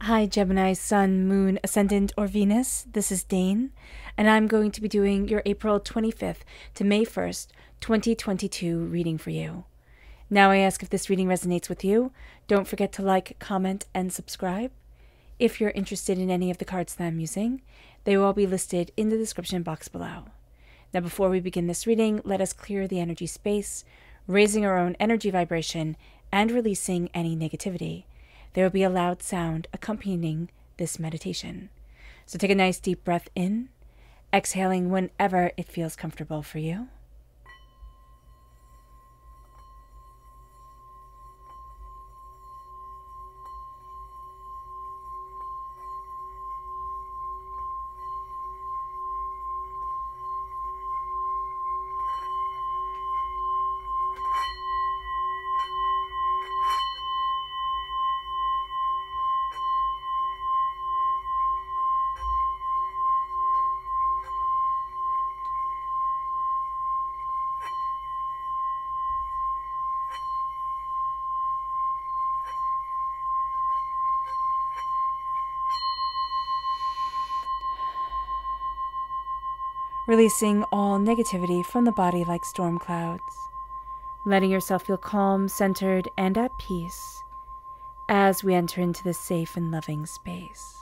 Hi Gemini, Sun, Moon, Ascendant, or Venus. This is Dane, and I'm going to be doing your April 25th to May 1st, 2022 reading for you. Now I ask if this reading resonates with you. Don't forget to like, comment, and subscribe. If you're interested in any of the cards that I'm using, they will all be listed in the description box below. Now before we begin this reading, let us clear the energy space, raising our own energy vibration and releasing any negativity. There will be a loud sound accompanying this meditation. So take a nice deep breath in, exhaling whenever it feels comfortable for you. Releasing all negativity from the body like storm clouds. Letting yourself feel calm, centered, and at peace as we enter into this safe and loving space.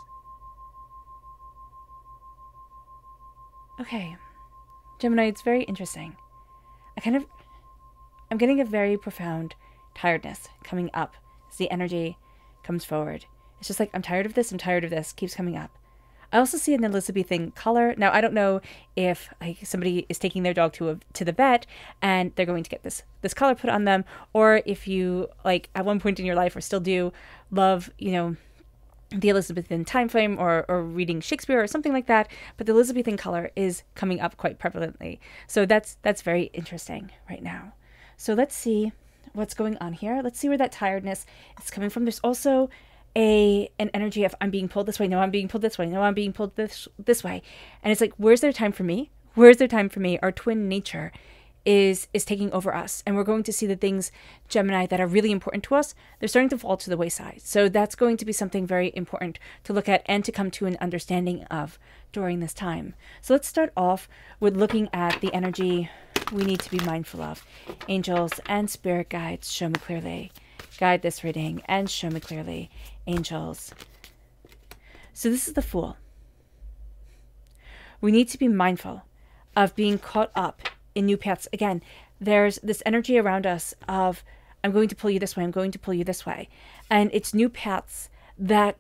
Okay, Gemini, it's very interesting. I'm getting a very profound tiredness coming up as the energy comes forward. It's just like, I'm tired of this, keeps coming up. I also see an Elizabethan color. Now, I don't know if somebody is taking their dog to the vet and they're going to get this color put on them, or if you, at one point in your life or still do love, the Elizabethan time frame or reading Shakespeare or something like that, but the Elizabethan color is coming up quite prevalently. So that's very interesting right now. So let's see what's going on here. Let's see where that tiredness is coming from. There's also an energy of I'm being pulled this way, no, I'm being pulled this way, no, I'm being pulled this way. And it's like, where's there time for me? Where's there time for me? Our twin nature is taking over us. And we're going to see the things, Gemini, that are really important to us, they're starting to fall to the wayside. So that's going to be something very important to look at and to come to an understanding of during this time. So let's start off with looking at the energy we need to be mindful of. Angels and spirit guides, show me clearly. Guide this reading and show me clearly, angels. So this is the Fool. We need to be mindful of being caught up in new paths. Again, there's this energy around us of, I'm going to pull you this way, I'm going to pull you this way. And it's new paths that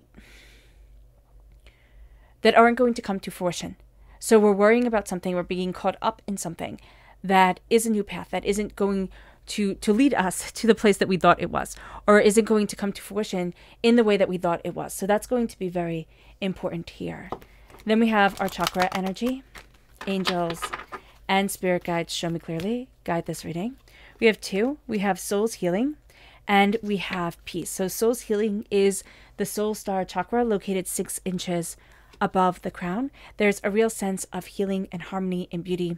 aren't going to come to fruition. So we're worrying about something, we're being caught up in something that is a new path, that isn't going to lead us to the place that we thought it was, or isn't going to come to fruition in the way that we thought it was. So that's going to be very important here. Then we have our chakra energy, angels and spirit guides, show me clearly, guide this reading. We have two. We have soul's healing and we have peace. So soul's healing is the soul star chakra located 6 inches above the crown. There's a real sense of healing and harmony and beauty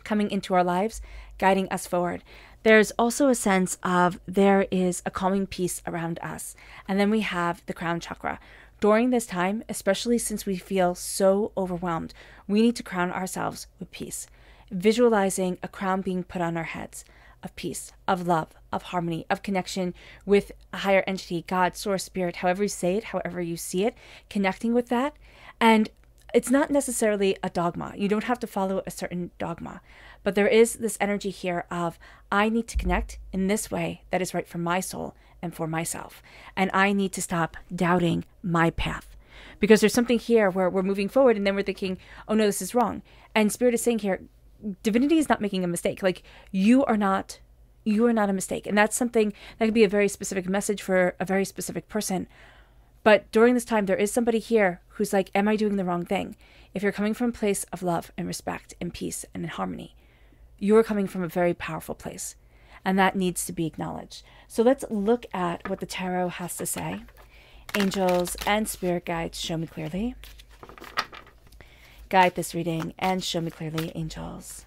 coming into our lives, guiding us forward. There's also a sense of there is a calming peace around us. And then we have the crown chakra. During this time, especially since we feel so overwhelmed, we need to crown ourselves with peace. Visualizing a crown being put on our heads of peace, of love, of harmony, of connection with a higher entity, God, source, spirit, however you say it, however you see it, connecting with that. And it's not necessarily a dogma. You don't have to follow a certain dogma. But there is this energy here of, I need to connect in this way that is right for my soul and for myself. And I need to stop doubting my path. Because there's something here where we're moving forward and then we're thinking, oh no, this is wrong. And Spirit is saying here, divinity is not making a mistake. You are not a mistake. And that's something that could be a very specific message for a very specific person. But during this time, there is somebody here who's like, am I doing the wrong thing? If you're coming from a place of love and respect and peace and in harmony, you're coming from a very powerful place. And that needs to be acknowledged. So let's look at what the tarot has to say. Angels and spirit guides, show me clearly. Guide this reading and show me clearly, angels.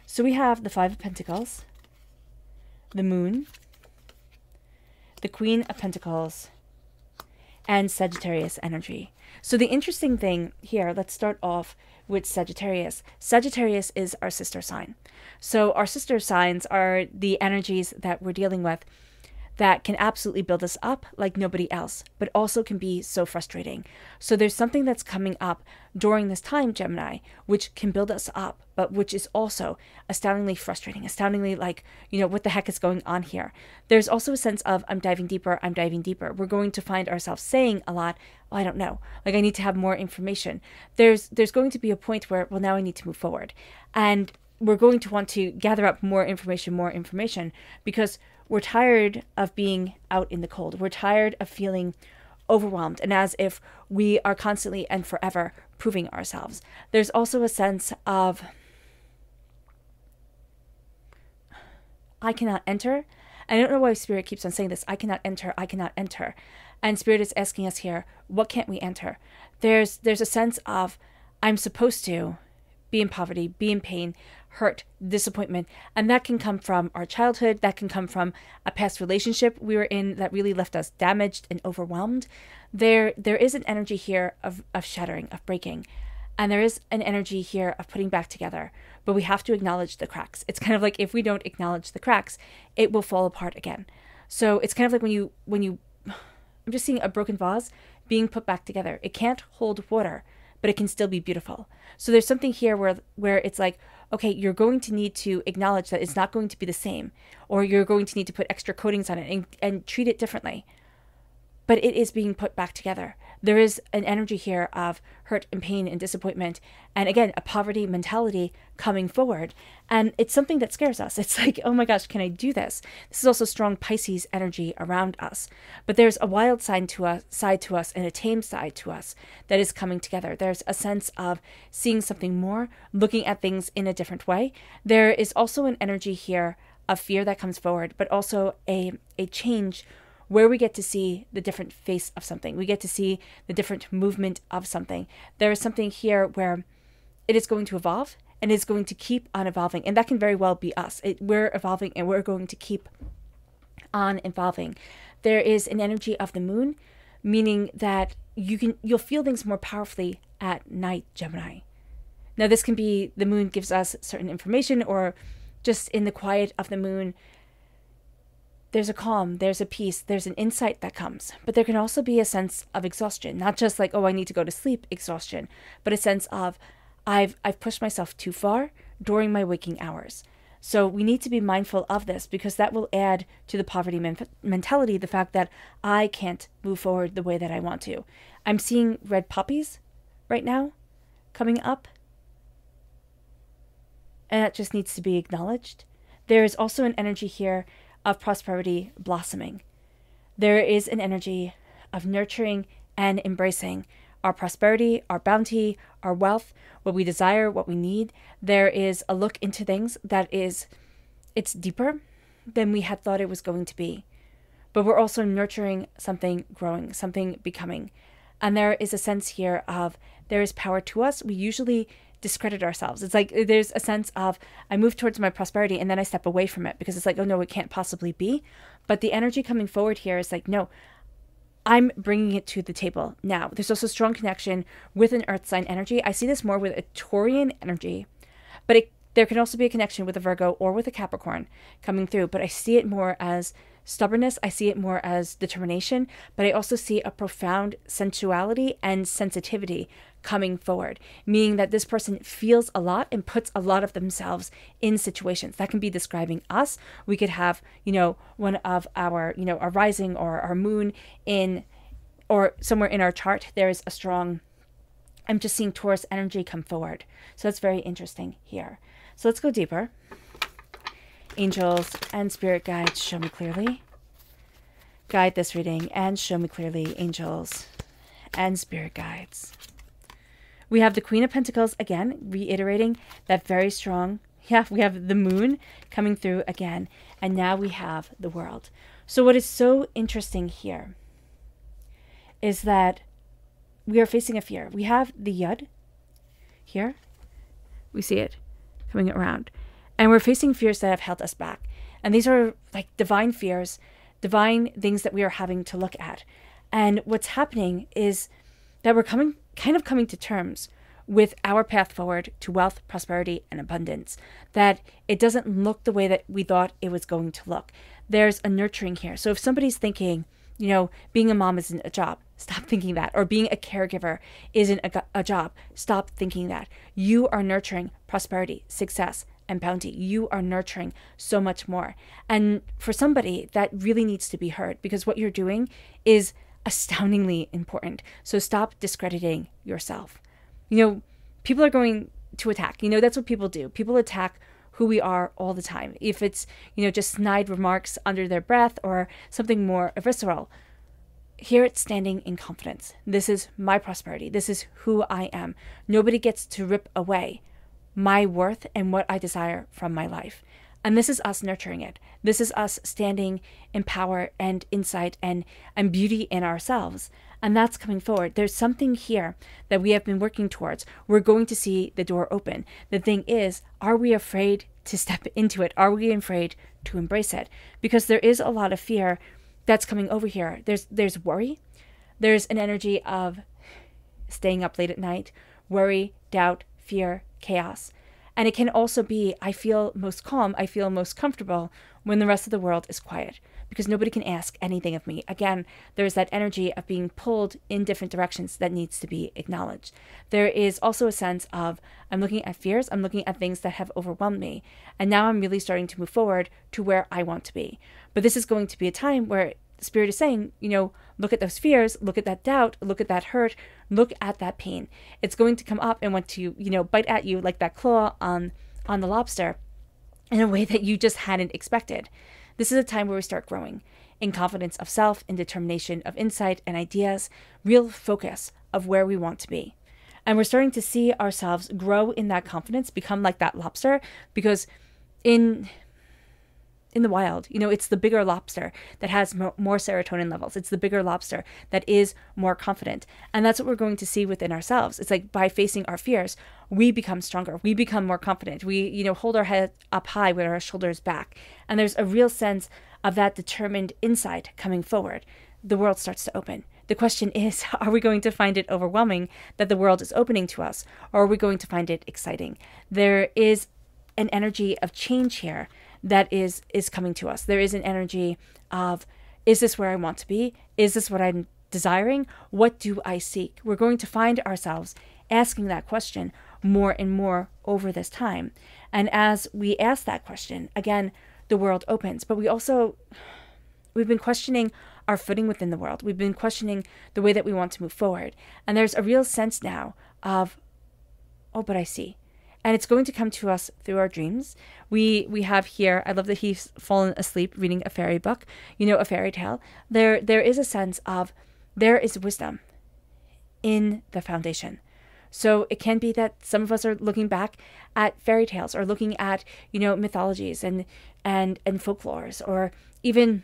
So we have the 5 of Pentacles, the Moon, the Queen of Pentacles, and Sagittarius energy. So the interesting thing here, let's start off with Sagittarius. Sagittarius is our sister sign. So our sister signs are the energies that we're dealing with that can absolutely build us up like nobody else, but also can be so frustrating. So there's something that's coming up during this time, Gemini, which can build us up, but which is also astoundingly frustrating, astoundingly like, what the heck is going on here? There's also a sense of, I'm diving deeper, I'm diving deeper. We're going to find ourselves saying a lot, I don't know, like I need to have more information. There's going to be a point where, well, now I need to move forward. And we're going to want to gather up more information, because we're tired of being out in the cold. We're tired of feeling overwhelmed and as if we are constantly and forever proving ourselves. There's also a sense of, I cannot enter. I don't know why Spirit keeps on saying this. I cannot enter. I cannot enter. And Spirit is asking us here, what can't we enter? There's a sense of, I'm supposed to be in poverty, be in pain, hurt, disappointment. And that can come from our childhood. That can come from a past relationship we were in that really left us damaged and overwhelmed. There is an energy here of shattering, of breaking. And there is an energy here of putting back together. But we have to acknowledge the cracks. It's kind of like if we don't acknowledge the cracks, it will fall apart again. So it's kind of like when you I'm just seeing a broken vase being put back together. It can't hold water, but it can still be beautiful. So there's something here where it's like, okay, you're going to need to acknowledge that it's not going to be the same, or you're going to need to put extra coatings on it and treat it differently. But it is being put back together. There is an energy here of hurt and pain and disappointment. And again, a poverty mentality coming forward. And it's something that scares us. It's like, oh my gosh, can I do this? This is also strong Pisces energy around us. But there's a wild side to us and a tame side to us that is coming together. There's a sense of seeing something more, looking at things in a different way. There is also an energy here of fear that comes forward, but also a change where we get to see the different face of something. We get to see the different movement of something. There is something here where it is going to evolve and is going to keep on evolving. And that can very well be us. We're evolving and we're going to keep on evolving. There is an energy of the moon, meaning that you'll feel things more powerfully at night, Gemini. Now, this can be the moon gives us certain information, or just in the quiet of the moon, there's a calm, there's a peace, there's an insight that comes. But there can also be a sense of exhaustion, not just like, oh, I need to go to sleep exhaustion, but a sense of I've pushed myself too far during my waking hours. So we need to be mindful of this, because that will add to the poverty mentality, the fact that I can't move forward the way that I want to. I'm seeing red poppies right now coming up, and that just needs to be acknowledged. There is also an energy here of prosperity blossoming. There is an energy of nurturing and embracing our prosperity, our bounty, our wealth, what we desire, what we need. There is a look into things that it's deeper than we had thought it was going to be. But we're also nurturing something growing, something becoming. And there is a sense here of there is power to us. We usually discredit ourselves. It's like there's a sense of I move towards my prosperity and then I step away from it because it's like, oh no, it can't possibly be. But the energy coming forward here is like, no, I'm bringing it to the table now. There's also strong connection with an earth sign energy. I see this more with a Taurian energy, but there can also be a connection with a Virgo or with a Capricorn coming through. But I see it more as stubbornness. I see it more as determination, but I also see a profound sensuality and sensitivity coming forward, meaning that this person feels a lot and puts a lot of themselves in situations. That can be describing us. We could have, one of our, our rising or our moon in, or somewhere in our chart, there is a strong, I'm just seeing Taurus energy come forward. So that's very interesting here. So let's go deeper. Angels and spirit guides, show me clearly. Guide this reading and show me clearly, angels and spirit guides. We have the Queen of Pentacles again, reiterating that very strong. Yeah, we have the moon coming through again. And now we have the world. So what is so interesting here is that we are facing a fear. We have the Yud here. We see it coming around. And we're facing fears that have held us back. And these are like divine fears, divine things that we are having to look at. And what's happening is that we're kind of coming to terms with our path forward to wealth, prosperity, and abundance, that it doesn't look the way that we thought it was going to look. There's a nurturing here. So if somebody's thinking, being a mom isn't a job, stop thinking that. Or being a caregiver isn't a job, stop thinking that. You are nurturing prosperity, success, and bounty. You are nurturing so much more. And for somebody, that really needs to be heard, because what you're doing is astoundingly important. So stop discrediting yourself. People are going to attack. That's what people do. People attack who we are all the time. If it's, just snide remarks under their breath or something more visceral, here it's standing in confidence. This is my prosperity. This is who I am. Nobody gets to rip away my worth and what I desire from my life. And this is us nurturing it. This is us standing in power and insight and beauty in ourselves. And that's coming forward. There's something here that we have been working towards. We're going to see the door open. The thing is, are we afraid to step into it? Are we afraid to embrace it? Because there is a lot of fear that's coming over here. There's worry. There's an energy of staying up late at night, worry, doubt, fear, chaos. And it can also be, I feel most calm, I feel most comfortable when the rest of the world is quiet, because nobody can ask anything of me. Again, there's that energy of being pulled in different directions that needs to be acknowledged. There is also a sense of, I'm looking at fears, I'm looking at things that have overwhelmed me, and now I'm really starting to move forward to where I want to be. But this is going to be a time where Spirit is saying, look at those fears, look at that doubt, look at that hurt, look at that pain. It's going to come up and want to, bite at you like that claw on the lobster in a way that you just hadn't expected. This is a time where we start growing in confidence of self, in determination of insight and ideas, real focus of where we want to be. And we're starting to see ourselves grow in that confidence, become like that lobster, because in the wild, it's the bigger lobster that has more serotonin levels. It's the bigger lobster that is more confident. And that's what we're going to see within ourselves. It's like by facing our fears, we become stronger. We become more confident. We, hold our head up high with our shoulders back. And there's a real sense of that determined insight coming forward. The world starts to open. The question is, are we going to find it overwhelming that the world is opening to us, or are we going to find it exciting? There is an energy of change here that is coming to us. There is an energy of, is this where I want to be? Is this what I'm desiring? What do I seek? We're going to find ourselves asking that question more and more over this time. And as we ask that question, again, the world opens. But we've been questioning our footing within the world. We've been questioning the way that we want to move forward. And there's a real sense now of, oh, but I see. And it's going to come to us through our dreams. We have here, I love that he's fallen asleep reading a fairy book, a fairy tale. There is a sense of, there is wisdom in the foundation. So it can be that some of us are looking back at fairy tales, or looking at, mythologies and folklores, or even,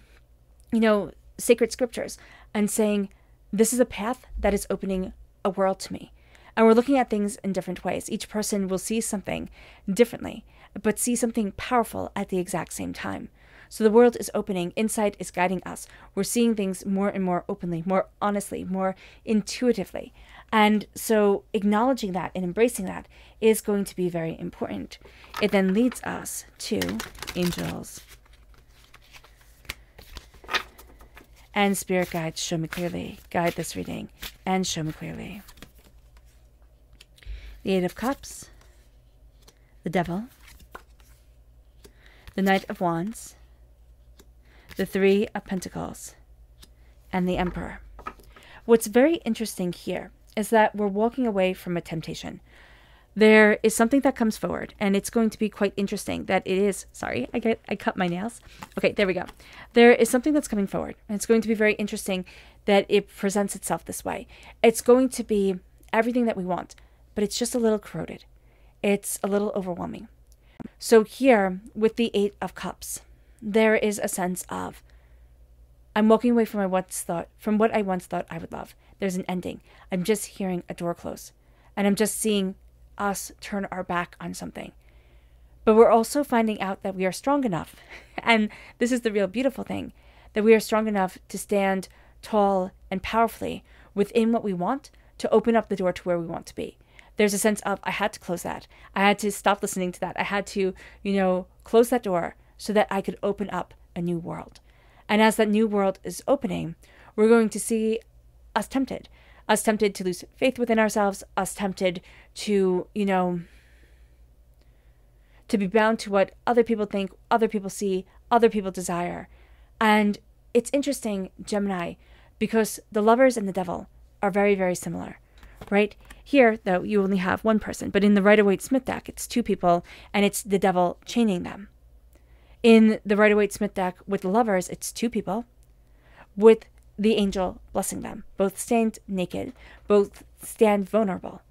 sacred scriptures, and saying, this is a path that is opening a world to me. And we're looking at things in different ways. Each person will see something differently, but see something powerful at the exact same time. So the world is opening, insight is guiding us. We're seeing things more and more openly, more honestly, more intuitively. And so acknowledging that and embracing that is going to be very important. It then leads us to angels and spirit guides. Show me clearly. Guide this reading and show me clearly. The Eight of Cups, the Devil, the Knight of Wands, the Three of Pentacles, and the Emperor. What's very interesting here is that we're walking away from a temptation. There is something that comes forward, and it's going to be quite interesting that it is, sorry, I cut my nails. Okay, there we go. There is something that's coming forward, and it's going to be very interesting that it presents itself this way. It's going to be everything that we want, but it's just a little corroded. It's a little overwhelming. So here, with the Eight of Cups, there is a sense of, I'm walking away from what I once thought I would love. There's an ending. I'm just hearing a door close. And I'm just seeing us turn our back on something. But we're also finding out that we are strong enough. And this is the real beautiful thing, that we are strong enough to stand tall, and powerfully within what we want to open up the door to where we want to be. There's a sense of, I had to close that. I had to stop listening to that. I had to, close that door so that I could open up a new world. And as that new world is opening, we're going to see us tempted to lose faith within ourselves, us tempted to, to be bound to what other people think, other people see, other people desire. And it's interesting, Gemini, because the Lovers and the Devil are very, very similar, right? Here, though, you only have one person, but in the Rider-Waite-Smith deck, it's two people, and it's the Devil chaining them. In the Rider-Waite-Smith deck with the Lovers, it's two people with the angel blessing them. Both stand naked, both stand vulnerable.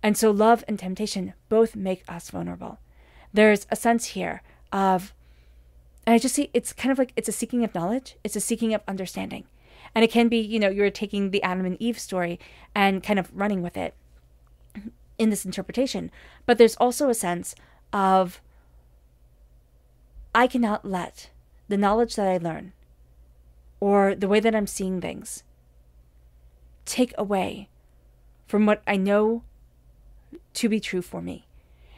And so love and temptation both make us vulnerable. There's a sense here of, and I just see, it's kind of like, it's a seeking of knowledge. It's a seeking of understanding. And it can be, you're taking the Adam and Eve story and kind of running with it in this interpretation. But there's also a sense of, I cannot let the knowledge that I learn or the way that I'm seeing things take away from what I know to be true for me.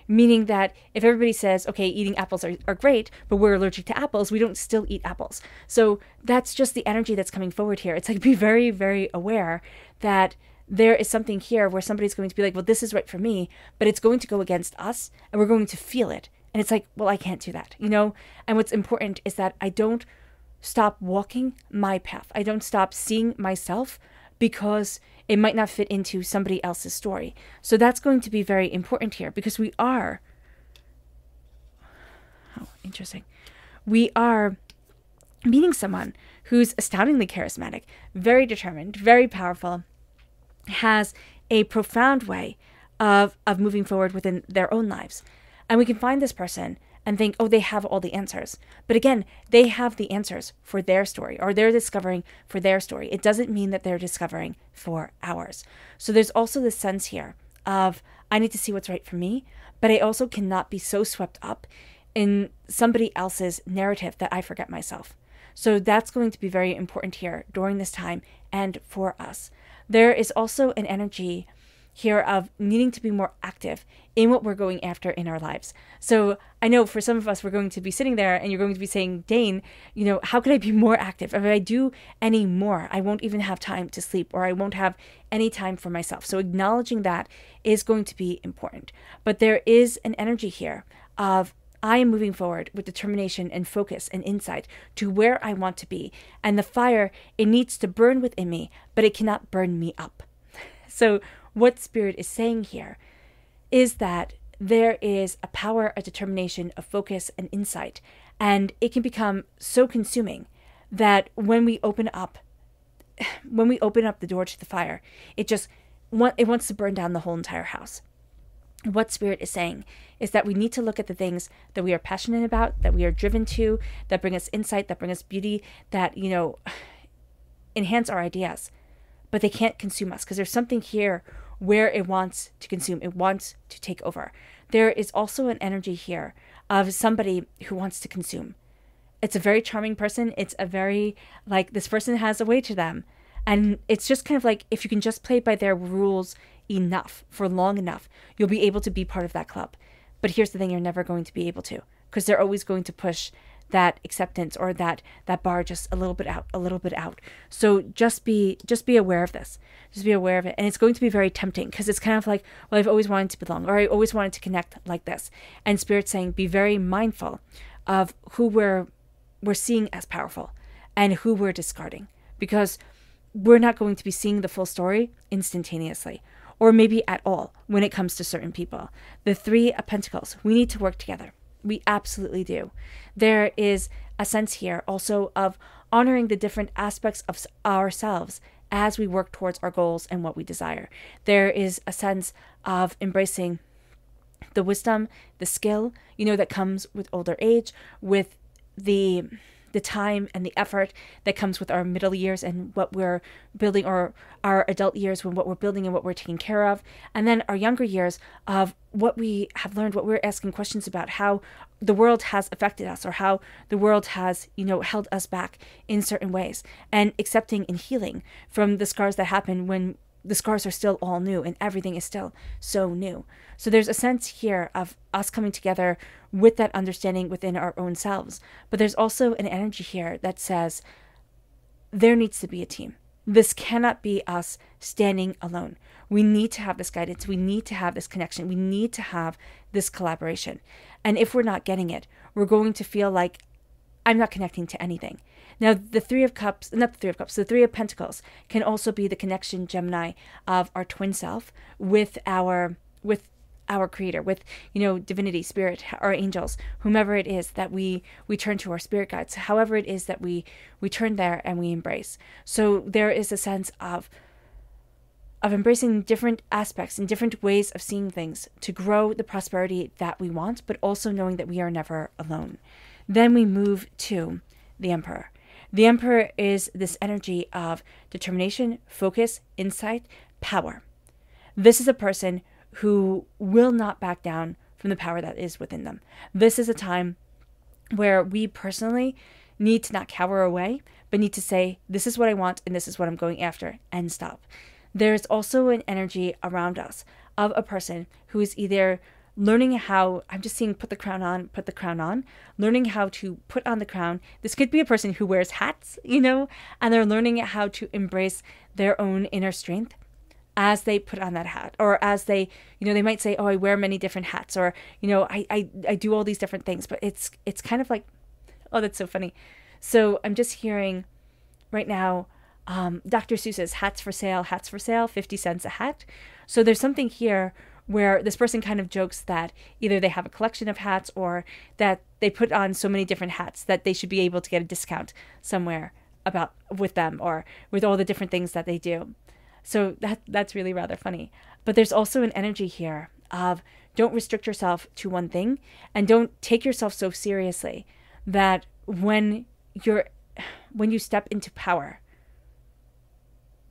Meaning that if everybody says, okay, eating apples are great, but we're allergic to apples, we don't still eat apples. So that's just the energy that's coming forward here. It's like, be very, very aware that there is something here where somebody's going to be like, well, this is right for me, but it's going to go against us and we're going to feel it. And it's like, well, I can't do that, And what's important is that I don't stop walking my path. I don't stop seeing myself because it might not fit into somebody else's story. So that's going to be very important here because we are meeting someone who's astoundingly charismatic, very determined, very powerful, has a profound way of moving forward within their own lives. And we can find this person and think, oh, they have all the answers. But again, they have the answers for their story, or they're discovering for their story. It doesn't mean that they're discovering for ours. So there's also this sense here of, I need to see what's right for me, but I also cannot be so swept up in somebody else's narrative that I forget myself. So that's going to be very important here during this time and for us. There is also an energy here of needing to be more active in what we're going after in our lives. So I know for some of us, we're going to be sitting there and you're going to be saying, Dane, how could I be more active? If I do any more, I won't even have time to sleep, or I won't have any time for myself. So acknowledging that is going to be important. But there is an energy here of, I am moving forward with determination and focus and insight to where I want to be. And the fire, it needs to burn within me, but it cannot burn me up. So what Spirit is saying here is that there is a power, a determination, a focus, and insight. And it can become so consuming that when we open up the door to the fire, it wants to burn down the whole entire house. What Spirit is saying is that we need to look at the things that we are passionate about, that we are driven to, that bring us insight, that bring us beauty, that, enhance our ideas. But they can't consume us because there's something here where it wants to consume. It wants to take over. There is also an energy here of somebody who wants to consume. It's a very charming person. It's a very, this person has a way to them. And it's just kind of like, if you can just play by their rules enough, for long enough, you'll be able to be part of that club. But here's the thing, you're never going to be able to, because they're always going to push that acceptance or that bar just a little bit out. So just be aware of this. Just be aware of it. And it's going to be very tempting because it's kind of like, well, I've always wanted to belong, or I always wanted to connect like this. And Spirit's saying, be very mindful of who we're seeing as powerful and who we're discarding, because we're not going to be seeing the full story instantaneously, or maybe at all when it comes to certain people. The Three of Pentacles, we need to work together. We absolutely do. There is a sense here also of honoring the different aspects of ourselves as we work towards our goals and what we desire. There is a sense of embracing the wisdom, the skill, that comes with older age, with the the time and the effort that comes with our middle years and what we're building, or our adult years when what we're building and what we're taking care of. And then our younger years of what we have learned, what we're asking questions about, how the world has affected us, or how the world has, held us back in certain ways, and accepting and healing from the scars that happen when the scars are still all new and everything is still so new. So there's a sense here of us coming together with that understanding within our own selves. But there's also an energy here that says there needs to be a team. This cannot be us standing alone. We need to have this guidance. We need to have this connection. We need to have this collaboration. And if we're not getting it, we're going to feel like I'm not connecting to anything. Now, the Three of Cups, not the Three of Cups, the Three of Pentacles can also be the connection, Gemini, of our twin self with our creator, with, divinity, spirit, our angels, whomever it is that we turn to, our spirit guides, however it is that we turn there and we embrace. So there is a sense of embracing different aspects and different ways of seeing things to grow the prosperity that we want, but also knowing that we are never alone. Then we move to the Emperor. The Emperor is this energy of determination, focus, insight, power. This is a person who will not back down from the power that is within them. This is a time where we personally need to not cower away, but need to say, this is what I want and this is what I'm going after, and stop. There's also an energy around us of a person who is either learning how, I'm just seeing put the crown on, learning how to put on the crown. This could be a person who wears hats, and they're learning how to embrace their own inner strength as they put on that hat, or as they, they might say, oh, I wear many different hats, or, I do all these different things, but it's kind of like, oh, that's so funny. So I'm just hearing right now, Dr. Seuss's hats for sale, 50 cents a hat. So there's something here where this person kind of jokes that either they have a collection of hats or that they put on so many different hats that they should be able to get a discount somewhere with them, or with all the different things that they do. So that's really rather funny. But there's also an energy here of don't restrict yourself to one thing, and don't take yourself so seriously that when you step into power,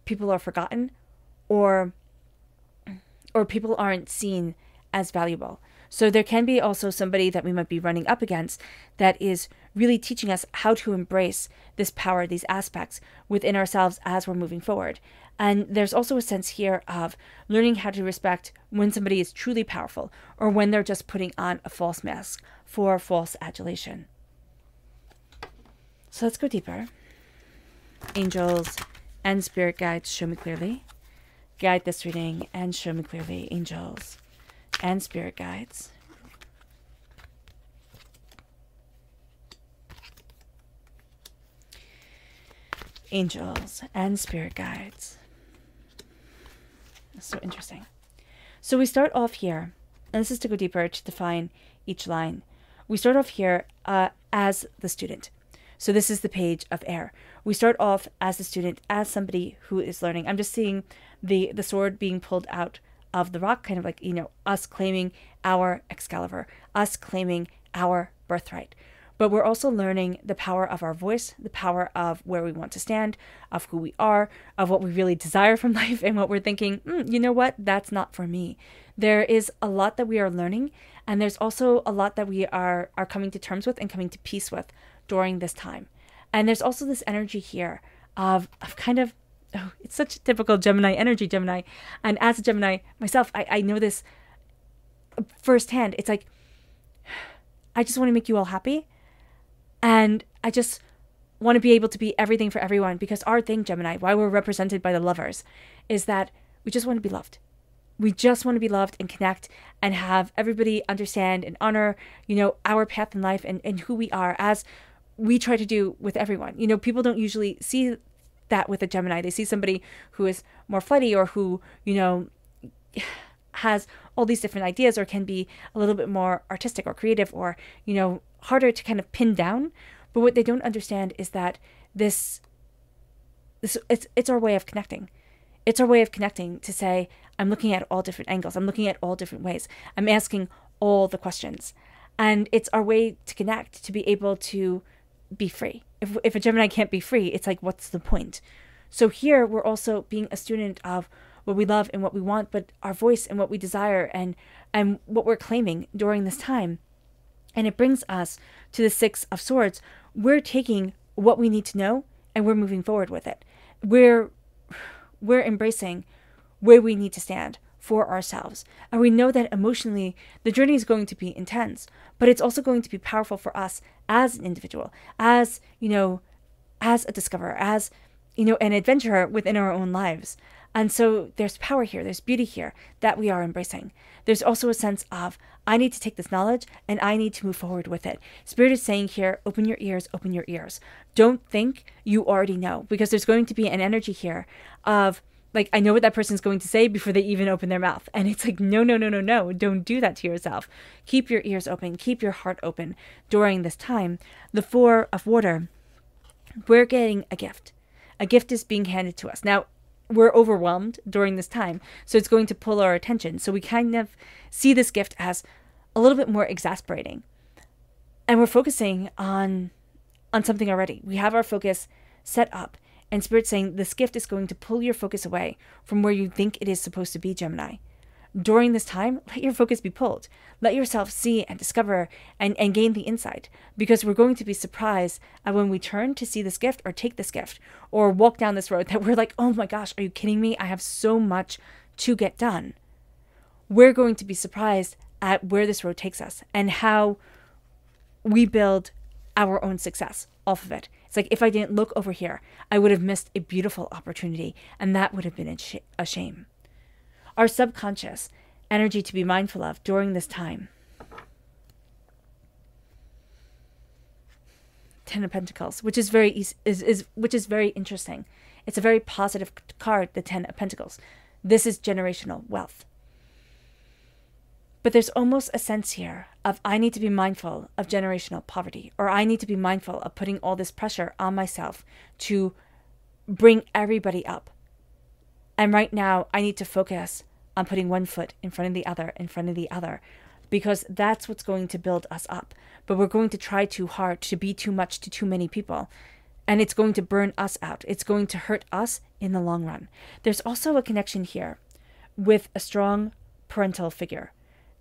people are forgotten, or people aren't seen as valuable. So there can be also somebody that we might be running up against that is really teaching us how to embrace this power, these aspects within ourselves as we're moving forward. And there's also a sense here of learning how to respect when somebody is truly powerful, or when they're just putting on a false mask for false adulation. So let's go deeper. Angels and spirit guides, show me clearly. Guide this reading and show me clearly, angels and spirit guides. Angels and spirit guides. That's so interesting. So we start off here, and this is to go deeper to define each line. We start off here as the student. So this is the page of air. We start off as the student, as somebody who is learning. I'm just seeing the sword being pulled out of the rock, kind of like, us claiming our Excalibur, us claiming our birthright. But we're also learning the power of our voice, the power of where we want to stand, of who we are, of what we really desire from life, and what we're thinking, you know what, that's not for me. There is a lot that we are learning, and there's also a lot that we are coming to terms with and coming to peace with during this time. And there's also this energy here of kind of, it's such a typical Gemini energy, Gemini. And as a Gemini myself, I know this firsthand. It's like, I just want to make you all happy. And I just want to be able to be everything for everyone, because our thing, Gemini, why we're represented by the lovers, is that we just want to be loved. We just want to be loved and connect and have everybody understand and honor, our path in life and who we are, as we try to do with everyone. People don't usually see that with a Gemini. They see somebody who is more flighty, or who, has all these different ideas, or can be a little bit more artistic or creative, or, harder to kind of pin down. But what they don't understand is that it's our way of connecting. It's our way of connecting to say, I'm looking at all different angles. I'm looking at all different ways. I'm asking all the questions. And it's our way to connect, to be able to be free. If a Gemini can't be free, it's like, what's the point? So here we're also being a student of what we love and what we want, but our voice and what we desire and what we're claiming during this time. And it brings us to the Six of Swords. We're taking what we need to know and we're moving forward with it. We're embracing where we need to stand for ourselves. And we know that emotionally, the journey is going to be intense, but it's also going to be powerful for us as an individual, as, as a discoverer, as, an adventurer within our own lives. And so there's power here, there's beauty here that we are embracing. There's also a sense of, I need to take this knowledge and I need to move forward with it. Spirit is saying here, open your ears, open your ears. Don't think you already know, because there's going to be an energy here of, like, I know what that person's going to say before they even open their mouth. And it's like, no, don't do that to yourself. Keep your ears open, keep your heart open during this time. The Four of Water, we're getting a gift. A gift is being handed to us. Now, we're overwhelmed during this time, so it's going to pull our attention. So we kind of see this gift as a little bit more exasperating. And we're focusing on something already. We have our focus set up. And Spirit's saying this gift is going to pull your focus away from where you think it is supposed to be, Gemini. During this time, let your focus be pulled. Let yourself see and discover and gain the insight, because we're going to be surprised at when we turn to see this gift or take this gift or walk down this road that we're like, oh my gosh, are you kidding me? I have so much to get done. We're going to be surprised at where this road takes us and how we build our own success off of it. It's like, if I didn't look over here, I would have missed a beautiful opportunity, and that would have been a shame. Our subconscious energy to be mindful of during this time. Ten of Pentacles, which is very interesting. It's a very positive card, the Ten of Pentacles. This is generational wealth. But there's almost a sense here of, I need to be mindful of generational poverty, or I need to be mindful of putting all this pressure on myself to bring everybody up. And right now, I need to focus on putting one foot in front of the other, because that's what's going to build us up. But we're going to try too hard to be too much to too many people, and it's going to burn us out. It's going to hurt us in the long run. There's also a connection here with a strong parental figure.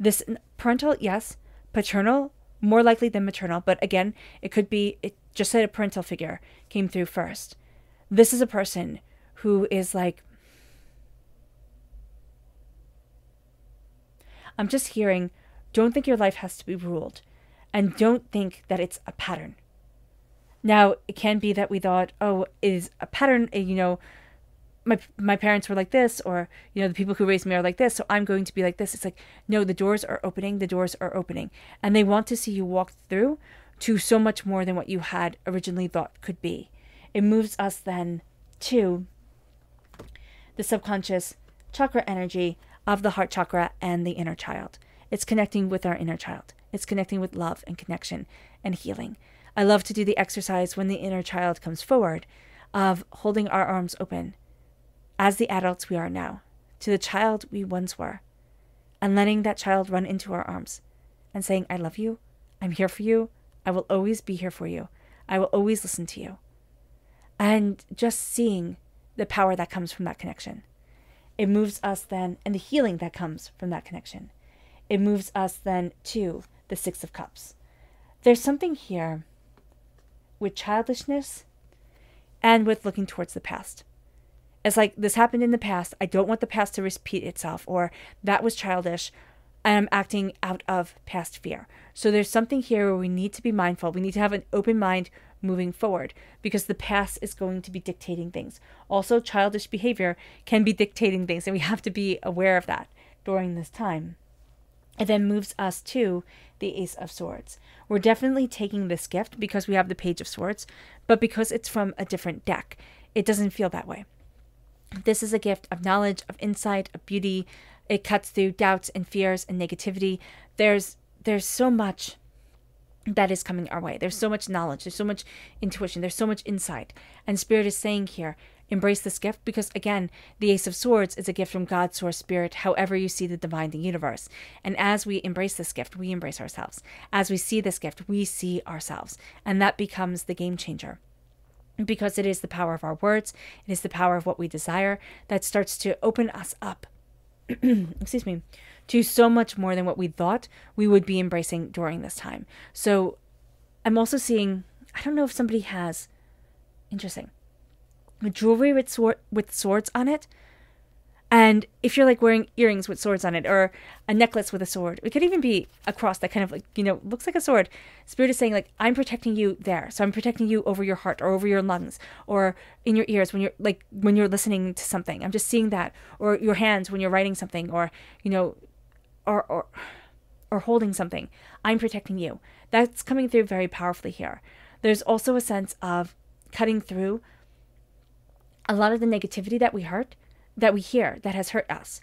This parental, yes, paternal, more likely than maternal, but again, it could be, it just said a parental figure came through first. This is a person who is like, I'm just hearing, don't think your life has to be ruled, and don't think that it's a pattern. Now, it can be that we thought, oh, it is a pattern, my parents were like this, or, the people who raised me are like this, so I'm going to be like this. It's like, no, the doors are opening, and they want to see you walk through to so much more than what you had originally thought could be. It moves us then to the subconscious chakra energy of the heart chakra and the inner child. It's connecting with our inner child. It's connecting with love and connection and healing. I love to do the exercise when the inner child comes forward of holding our arms open as the adults we are now to the child we once were, and letting that child run into our arms and saying, I love you. I'm here for you. I will always be here for you. I will always listen to you. And just seeing the power that comes from that connection. It moves us then, and the healing that comes from that connection. It moves us then to the Six of Cups. There's something here with childishness and with looking towards the past. It's like, this happened in the past. I don't want the past to repeat itself, or that was childish, and I'm acting out of past fear. So there's something here where we need to be mindful. We need to have an open mind moving forward, because the past is going to be dictating things. Also, childish behavior can be dictating things, and we have to be aware of that during this time. It then moves us to the Ace of Swords. We're definitely taking this gift because we have the Page of Swords, but because it's from a different deck, it doesn't feel that way. This is a gift of knowledge, of insight, of beauty. It cuts through doubts and fears and negativity. There's so much that is coming our way. There's so much knowledge. There's so much intuition. There's so much insight. And Spirit is saying here, embrace this gift, because again, the Ace of Swords is a gift from God, Source, Spirit, however you see the divine, the universe. And as we embrace this gift, we embrace ourselves. As we see this gift, we see ourselves. And that becomes the game changer. Because it is the power of our words, it is the power of what we desire that starts to open us up, excuse me, to so much more than what we thought we would be embracing during this time. So I'm also seeing, I don't know if somebody has, interesting, jewelry with swords on it. And if you're like wearing earrings with swords on it, or a necklace with a sword, it could even be a cross that kind of like, looks like a sword. Spirit is saying like, I'm protecting you there. So I'm protecting you over your heart or over your lungs or in your ears when you're listening to something. I'm just seeing that. Or your hands when you're writing something, or, or holding something. I'm protecting you. That's coming through very powerfully here. There's also a sense of cutting through a lot of the negativity that we hear that has hurt us,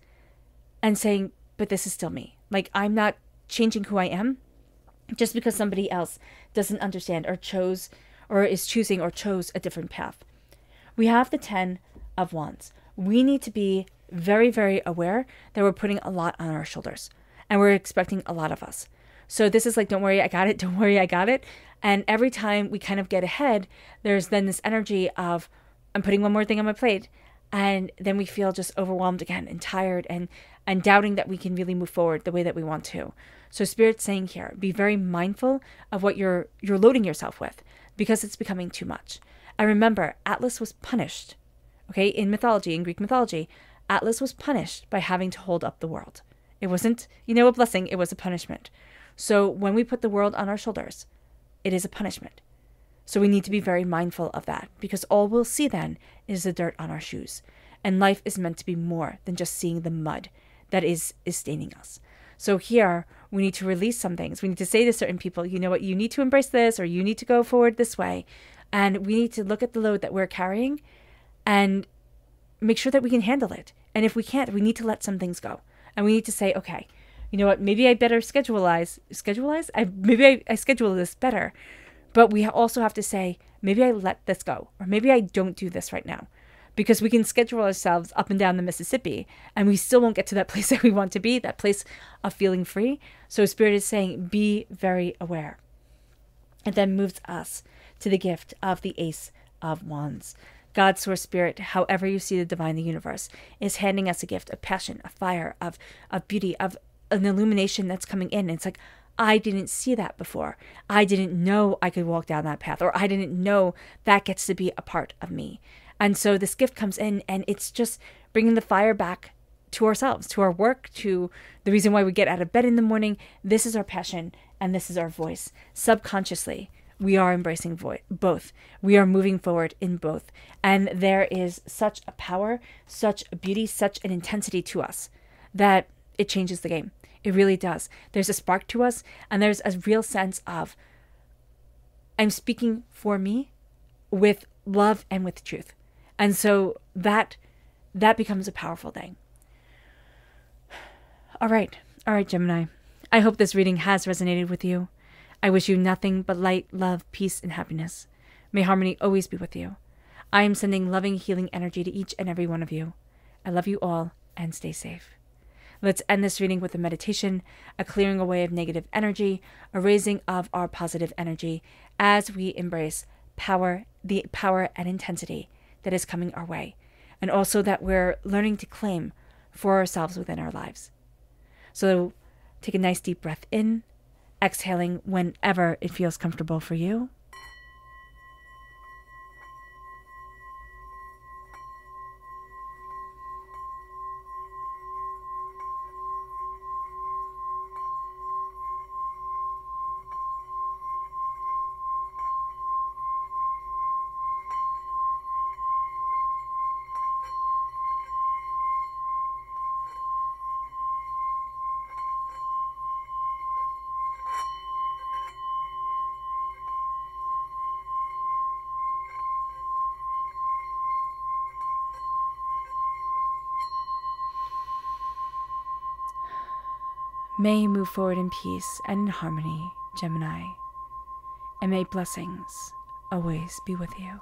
and saying, but this is still me. Like, I'm not changing who I am just because somebody else doesn't understand or chose a different path. We have the 10 of Wands. We need to be very, very aware that we're putting a lot on our shoulders, and we're expecting a lot of us. So this is like, don't worry, I got it. Don't worry, I got it. And every time we kind of get ahead, there's then this energy of, I'm putting one more thing on my plate. And then we feel just overwhelmed again and tired and doubting that we can really move forward the way that we want to. So Spirit's saying here, be very mindful of what you're loading yourself with, because it's becoming too much. And remember, Atlas was punished. Okay, in Greek mythology, Atlas was punished by having to hold up the world. It wasn't, a blessing, it was a punishment. So when we put the world on our shoulders, it is a punishment. So we need to be very mindful of that, because all we'll see then is the dirt on our shoes. And life is meant to be more than just seeing the mud that is staining us. So here, we need to release some things. We need to say to certain people, you know what, you need to embrace this, or you need to go forward this way. And we need to look at the load that we're carrying and make sure that we can handle it. And if we can't, we need to let some things go. And we need to say, okay, you know what, maybe I better schedule this better. But we also have to say, maybe I let this go, or maybe I don't do this right now, because we can schedule ourselves up and down the Mississippi and we still won't get to that place that we want to be, that place of feeling free. So Spirit is saying, be very aware. It then moves us to the gift of the Ace of Wands. God, Source, Spirit, however you see the divine, the universe, is handing us a gift of passion, of fire, of beauty, of an illumination that's coming in. And it's like, I didn't see that before. I didn't know I could walk down that path, or I didn't know that gets to be a part of me. And so this gift comes in, and it's just bringing the fire back to ourselves, to our work, to the reason why we get out of bed in the morning. This is our passion, and this is our voice. Subconsciously, we are embracing both. We are moving forward in both. And there is such a power, such a beauty, such an intensity to us that it changes the game. It really does. There's a spark to us, and there's a real sense of, I'm speaking for me with love and with truth. And so that becomes a powerful thing. All right, Gemini. I hope this reading has resonated with you. I wish you nothing but light, love, peace, and happiness. May harmony always be with you. I am sending loving, healing energy to each and every one of you. I love you all, and stay safe. Let's end this reading with a meditation, a clearing away of negative energy, a raising of our positive energy as we embrace the power and intensity that is coming our way, and also that we're learning to claim for ourselves within our lives. So take a nice deep breath in, exhaling whenever it feels comfortable for you. May you move forward in peace and in harmony, Gemini, and may blessings always be with you.